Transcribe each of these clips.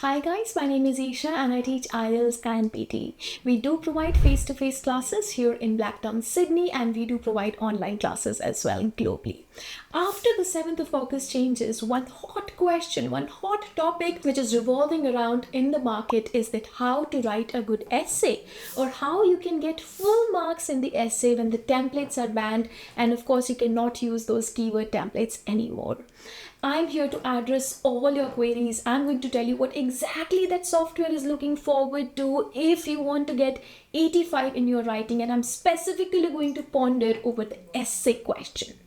Hi guys, my name is Isha and I teach IELTS and PTE. We do provide face-to-face classes here in Blacktown, Sydney, and we do provide online classes as well globally. After the 7th of August changes, one hot question, one hot topic which is revolving around in the market is that how to write a good essay or how you can get full marks in the essay when the templates are banned, and of course you cannot use those keyword templates anymore. I'm here to address all your queries. I'm going to tell you what exactly that software is looking forward to if you want to get 85 in your writing, and I'm specifically going to ponder over the essay question.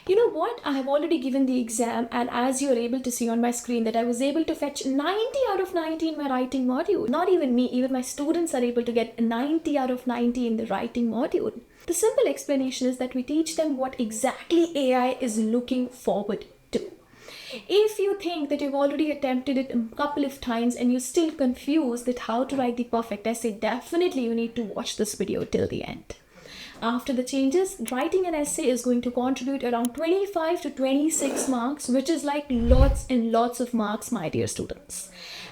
You know what? I have already given the exam, and as you're able to see on my screen that I was able to fetch 90 out of 90 in my writing module. Not even me, even my students are able to get 90 out of 90 in the writing module. The simple explanation is that we teach them what exactly AI is looking forward to. If you think that you've already attempted it a couple of times and you're still confused that how to write the perfect essay, definitely you need to watch this video till the end. After the changes, writing an essay is going to contribute around 25 to 26 marks, which is like lots and lots of marks, my dear students.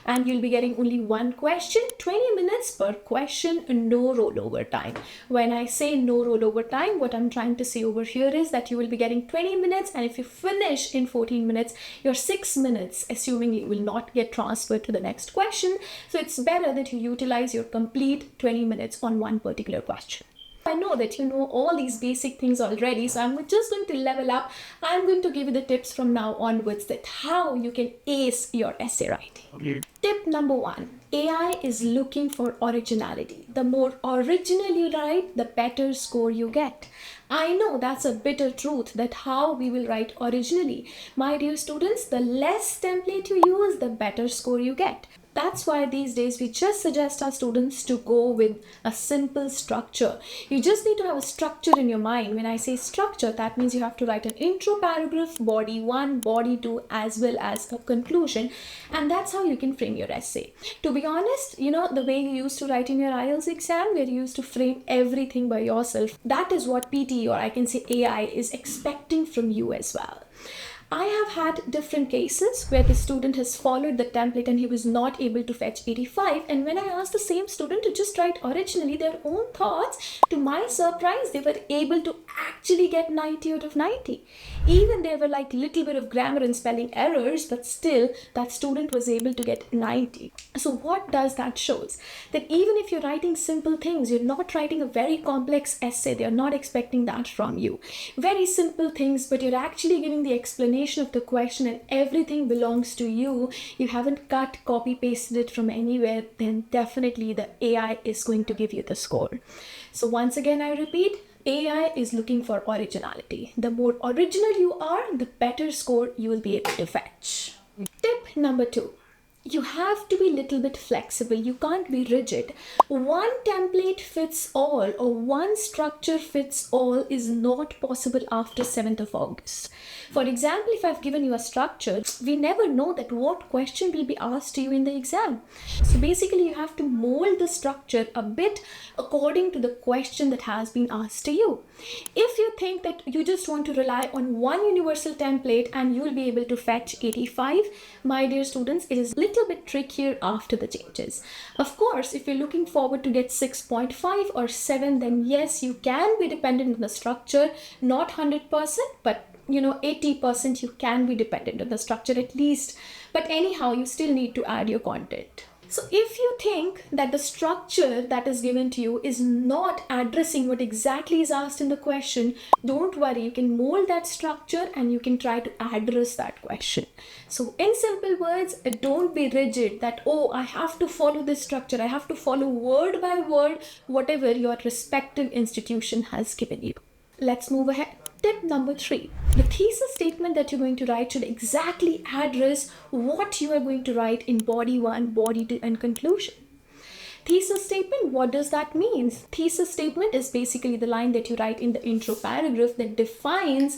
And you'll be getting only one question, 20 minutes per question, no rollover time. When I say no rollover time, what I'm trying to say over here is that you will be getting 20 minutes, and if you finish in 14 minutes, your 6 minutes, assumingly, will not get transferred to the next question. So it's better that you utilize your complete 20 minutes on one particular question. I know that you know all these basic things already, so I'm just going to level up. I'm going to give you the tips from now onwards that how you can ace your essay writing. Okay. Tip number 1, AI is looking for originality. The more original you write, the better score you get. I know that's a bitter truth that how we will write originally. My dear students, the less template you use, the better score you get. That's why these days we just suggest our students to go with a simple structure. You just need to have a structure in your mind. When I say structure, that means you have to write an intro paragraph, body 1, body 2, as well as a conclusion. And that's how you can frame your essay. To be honest, you know, the way you used to write in your IELTS exam, where you used to frame everything by yourself, that is what PTE, or I can say AI, is expecting from you as well. I have had different cases where the student has followed the template and he was not able to fetch 85, and when I asked the same student to just write originally their own thoughts, to my surprise they were able to actually get 90 out of 90. Even there were like little bit of grammar and spelling errors, but still that student was able to get 90. So what does that shows? That even if you're writing simple things, you're not writing a very complex essay. They're not expecting that from you. Very simple things, but you're actually giving the explanation of the question and everything belongs to you. You haven't cut, copy, pasted it from anywhere, then definitely the AI is going to give you the score. So once again, I repeat, AI is looking for originality. The more original you are, the better score you will be able to fetch. Tip number 2. You have to be a little bit flexible. You can't be rigid. One template fits all or one structure fits all is not possible after 7th of August. For example, if I've given you a structure, we never know that what question will be asked to you in the exam. So basically you have to mold the structure a bit according to the question that has been asked to you. If you think that you just want to rely on one universal template and you will be able to fetch 85, my dear students, it is a little bit trickier after the changes. Of course, if you're looking forward to get 6.5 or 7, then yes, you can be dependent on the structure, not 100%, but 80% you can be dependent on the structure at least. But anyhow, you still need to add your content. So if you think that the structure that is given to you is not addressing what exactly is asked in the question, don't worry, you can mold that structure and you can try to address that question. So in simple words, don't be rigid that, oh, I have to follow this structure, I have to follow word by word whatever your respective institution has given you. Let's move ahead. Tip number 3. The thesis statement that you're going to write should exactly address what you are going to write in body 1, body 2, and conclusion. Thesis statement, what does that mean? Thesis statement is basically the line that you write in the intro paragraph that defines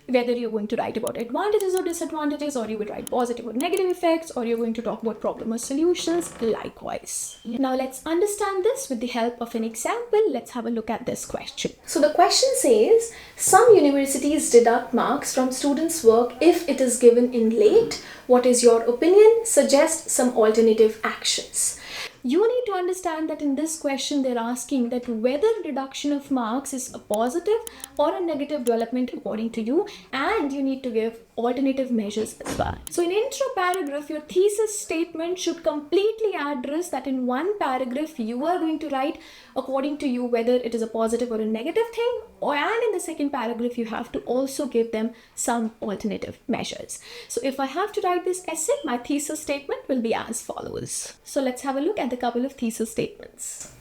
whether you're going to write about advantages or disadvantages, or you would write positive or negative effects, or you're going to talk about problem or solutions likewise. Now let's understand this with the help of an example. Let's have a look at this question. So the question says, some universities deduct marks from students' work if it is given in late. What is your opinion? Suggest some alternative actions. You need to understand that in this question they're asking that whether reduction of marks is a positive or a negative development according to you, and you need to give alternative measures as well. So in intro paragraph, your thesis statement should completely address that in one paragraph you are going to write according to you whether it is a positive or a negative thing, and in the second paragraph you have to also give them some alternative measures. So if I have to write this essay, my thesis statement will be as follows. So let's have a look at the couple of thesis statements.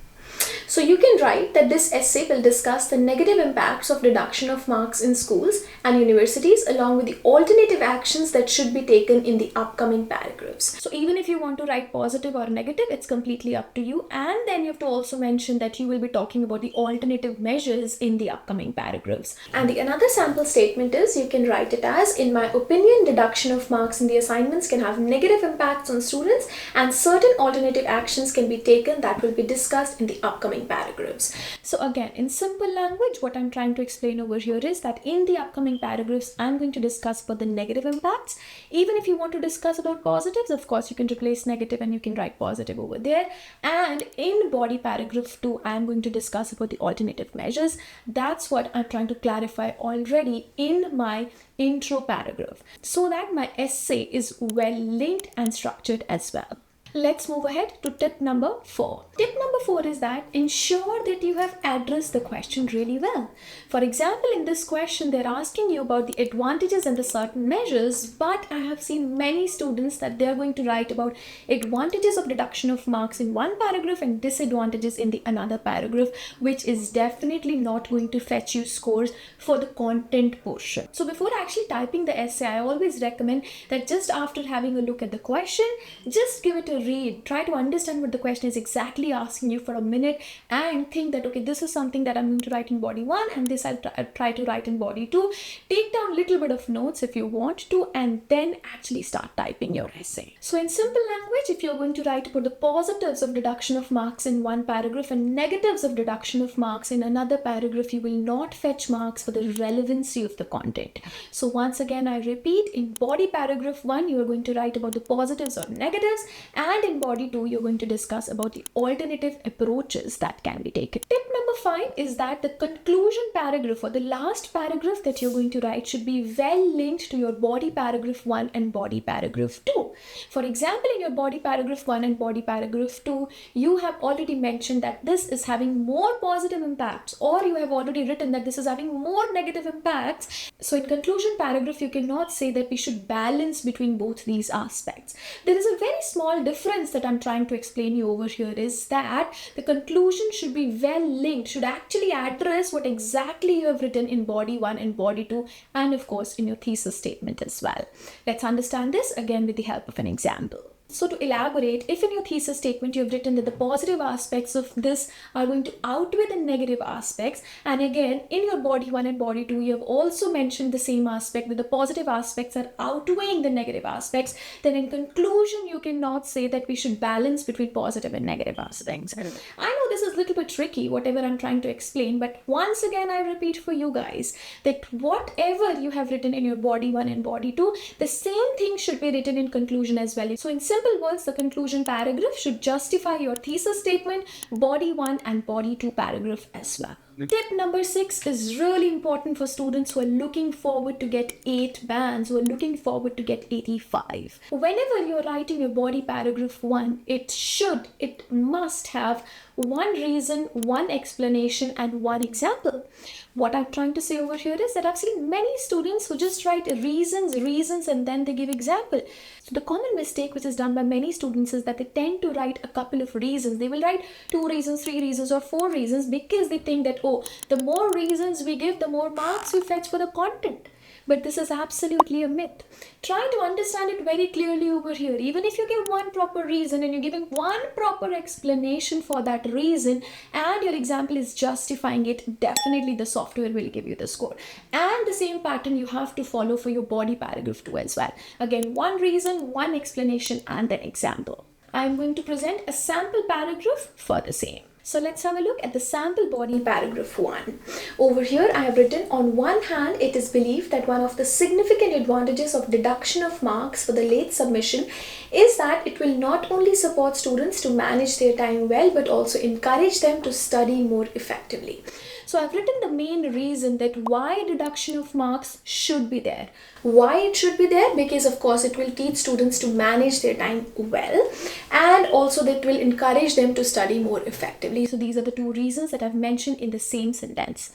So you can write that this essay will discuss the negative impacts of reduction of marks in schools and universities, along with the alternative actions that should be taken in the upcoming paragraphs. So even if you want to write positive or negative, it's completely up to you. And then you have to also mention that you will be talking about the alternative measures in the upcoming paragraphs. And the another sample statement is, you can write it as, in my opinion, reduction of marks in the assignments can have negative impacts on students, and certain alternative actions can be taken that will be discussed in the upcoming paragraphs. So again, in simple language, what I'm trying to explain over here is that in the upcoming paragraphs, I'm going to discuss about the negative impacts. Even if you want to discuss about positives, of course, you can replace negative and you can write positive over there. And in body paragraph 2, I'm going to discuss about the alternative measures. That's what I'm trying to clarify already in my intro paragraph, so that my essay is well linked and structured as well. Let's move ahead to tip number 4. Tip number 4 is that ensure that you have addressed the question really well. For example, in this question, they're asking you about the advantages and the certain measures, but I have seen many students that they're going to write about advantages of reduction of marks in one paragraph and disadvantages in the another paragraph, which is definitely not going to fetch you scores for the content portion. So before actually typing the essay, I always recommend that just after having a look at the question, just give it a read, try to understand what the question is exactly asking you for a minute, and think that, okay, this is something that I'm going to write in body 1 and this I'll try to write in body 2. Take down a little bit of notes if you want to, and then actually start typing your essay. So in simple language, if you're going to write about the positives of reduction of marks in one paragraph and negatives of reduction of marks in another paragraph, you will not fetch marks for the relevancy of the content. So once again, I repeat, in body paragraph 1, you are going to write about the positives or negatives, and in body 2, you're going to discuss about the alternative approaches that can be taken. Tip number 5 is that the conclusion paragraph or the last paragraph that you're going to write should be well linked to your body paragraph 1 and body paragraph 2. For example, in your body paragraph 1 and body paragraph 2, you have already mentioned that this is having more positive impacts, or you have already written that this is having more negative impacts. So in conclusion paragraph, you cannot say that we should balance between both these aspects. There is a very small difference that I'm trying to explain you over here, is that the conclusion should be well linked, should actually address what exactly you have written in body 1 and body 2, and of course in your thesis statement as well. Let's understand this again with the help of an example. So to elaborate, if in your thesis statement you have written that the positive aspects of this are going to outweigh the negative aspects, and again in your body 1 and body 2 you have also mentioned the same aspect, that the positive aspects are outweighing the negative aspects, then in conclusion you cannot say that we should balance between positive and negative aspects. I know this is a little bit tricky, whatever I'm trying to explain, but once again I repeat for you guys that whatever you have written in your body 1 and body 2, the same thing should be written in conclusion as well. So in simple words, the conclusion paragraph should justify your thesis statement, body 1 and body 2 paragraph as well. Tip number 6 is really important for students who are looking forward to get 8 bands, who are looking forward to get 85. Whenever you're writing your body paragraph 1, it must have one reason, one explanation and one example. What I'm trying to say over here is that I've seen many students who just write reasons and then they give example. So the common mistake which is done by many students is that they tend to write a couple of reasons. They will write 2 reasons, 3 reasons or 4 reasons because they think that, oh, the more reasons we give, the more marks we fetch for the content. But this is absolutely a myth. Try to understand it very clearly over here. Even if you give one proper reason and you're giving one proper explanation for that reason and your example is justifying it, definitely the software will give you the score. And the same pattern you have to follow for your body paragraph too as well. Again, one reason, one explanation, and then example. I'm going to present a sample paragraph for the same. So let's have a look at the sample body paragraph 1. Over here I have written, on one hand, it is believed that one of the significant advantages of deduction of marks for the late submission is that it will not only support students to manage their time well, but also encourage them to study more effectively. So I've written the main reason that why deduction of marks should be there. Why it should be there? Because of course it will teach students to manage their time well, and also that will encourage them to study more effectively. So these are the two reasons that I've mentioned in the same sentence.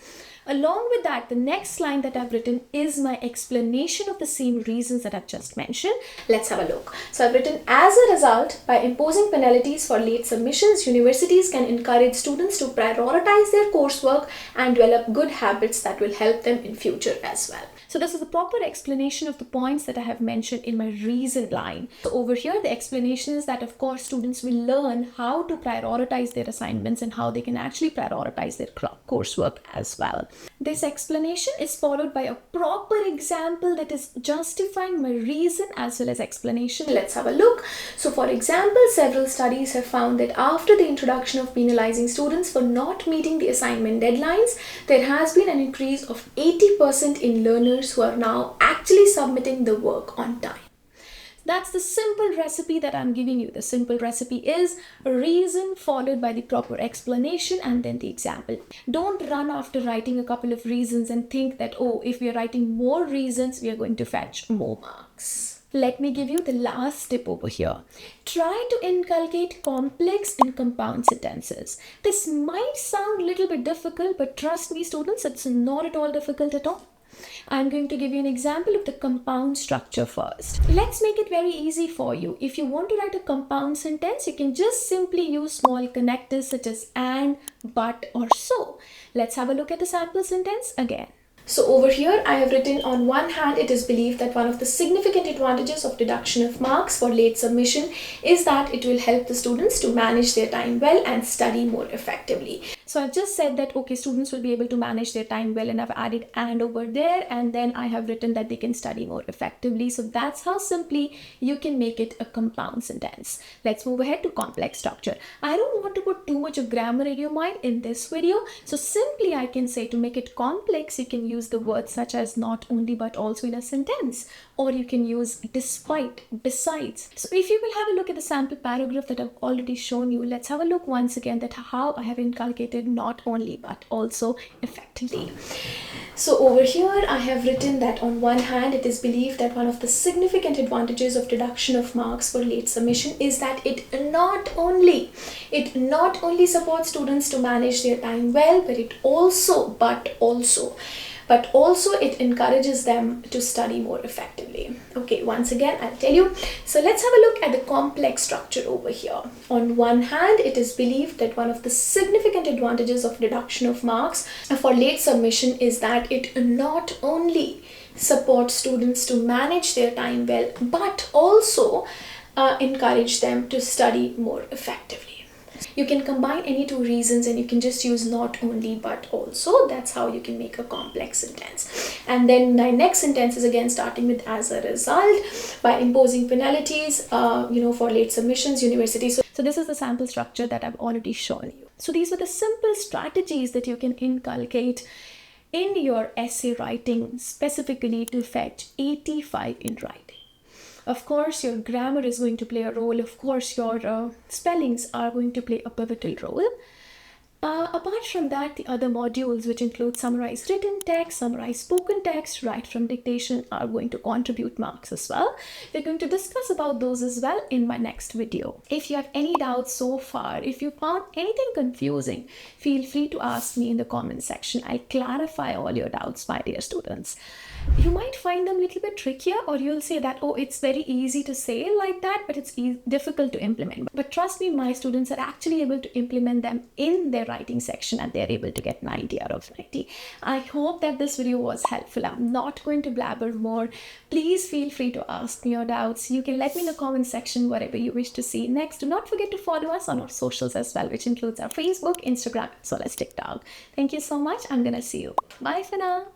Along with that, the next line that I've written is my explanation of the same reasons that I've just mentioned. Let's have a look. So I've written, as a result, by imposing penalties for late submissions, universities can encourage students to prioritize their coursework and develop good habits that will help them in future as well. So this is a proper explanation of the points that I have mentioned in my reason line. So over here, the explanation is that of course students will learn how to prioritize their assignments and how they can actually prioritize their coursework as well. This explanation is followed by a proper example that is justifying my reason as well as explanation. Let's have a look. So for example, several studies have found that after the introduction of penalizing students for not meeting the assignment deadlines, there has been an increase of 80% in learners who are now actually submitting the work on time. That's the simple recipe that I'm giving you. The simple recipe is reason followed by the proper explanation and then the example. Don't run after writing a couple of reasons and think that, oh, if we are writing more reasons, we are going to fetch more marks. Let me give you the last tip over here. Try to inculcate complex and compound sentences. This might sound a little bit difficult, but trust me, students, it's not at all difficult at all. I'm going to give you an example of the compound structure first. Let's make it very easy for you. If you want to write a compound sentence, you can just simply use small connectors such as and, but, or so. Let's have a look at the sample sentence again. So over here, I have written, on one hand, it is believed that one of the significant advantages of deduction of marks for late submission is that it will help the students to manage their time well and study more effectively. So I've just said that, okay, students will be able to manage their time well, and I've added and over there, and then I have written that they can study more effectively. So that's how simply you can make it a compound sentence. Let's move ahead to complex structure. I don't want to put too much of grammar in your mind in this video. So simply I can say, to make it complex, you can use the words such as not only but also in a sentence, or you can use despite, besides. So if you will have a look at the sample paragraph that I've already shown you, let's have a look once again that how I have inculcated not only but also effectively. So over here I have written that on one hand, it is believed that one of the significant advantages of deduction of marks for late submission is that it not only supports students to manage their time well, but also it encourages them to study more effectively. Okay, once again, I'll tell you. So let's have a look at the complex structure over here. On one hand, it is believed that one of the significant advantages of deduction of marks for late submission is that it not only supports students to manage their time well, but also encourage them to study more effectively. You can combine any two reasons and you can just use not only but also. That's how you can make a complex sentence. And then my next sentence is again starting with as a result, by imposing penalties for late submissions, universities. So this is the sample structure that I've already shown you. So these were the simple strategies that you can inculcate in your essay writing, specifically to fetch 85 in writing. Of course, your grammar is going to play a role. Of course, your spellings are going to play a pivotal role. Apart from that, the other modules, which include summarized written text, summarized spoken text, right from dictation, are going to contribute marks as well. We're going to discuss about those as well in my next video. If you have any doubts so far, if you found anything confusing, feel free to ask me in the comment section. I'll clarify all your doubts, my dear students. You might find them a little bit trickier, or you'll say that, oh, it's very easy to say like that, but it's difficult to implement. But trust me, my students are actually able to implement them in their writing section, and they're able to get an idea of writing. I hope that this video was helpful. I'm not going to blabber more. Please feel free to ask me your doubts. You can let me in the comment section whatever you wish to see next. Do not forget to follow us on our socials as well, which includes our Facebook, Instagram, as well as TikTok. Thank you so much. I'm gonna see you. Bye for now.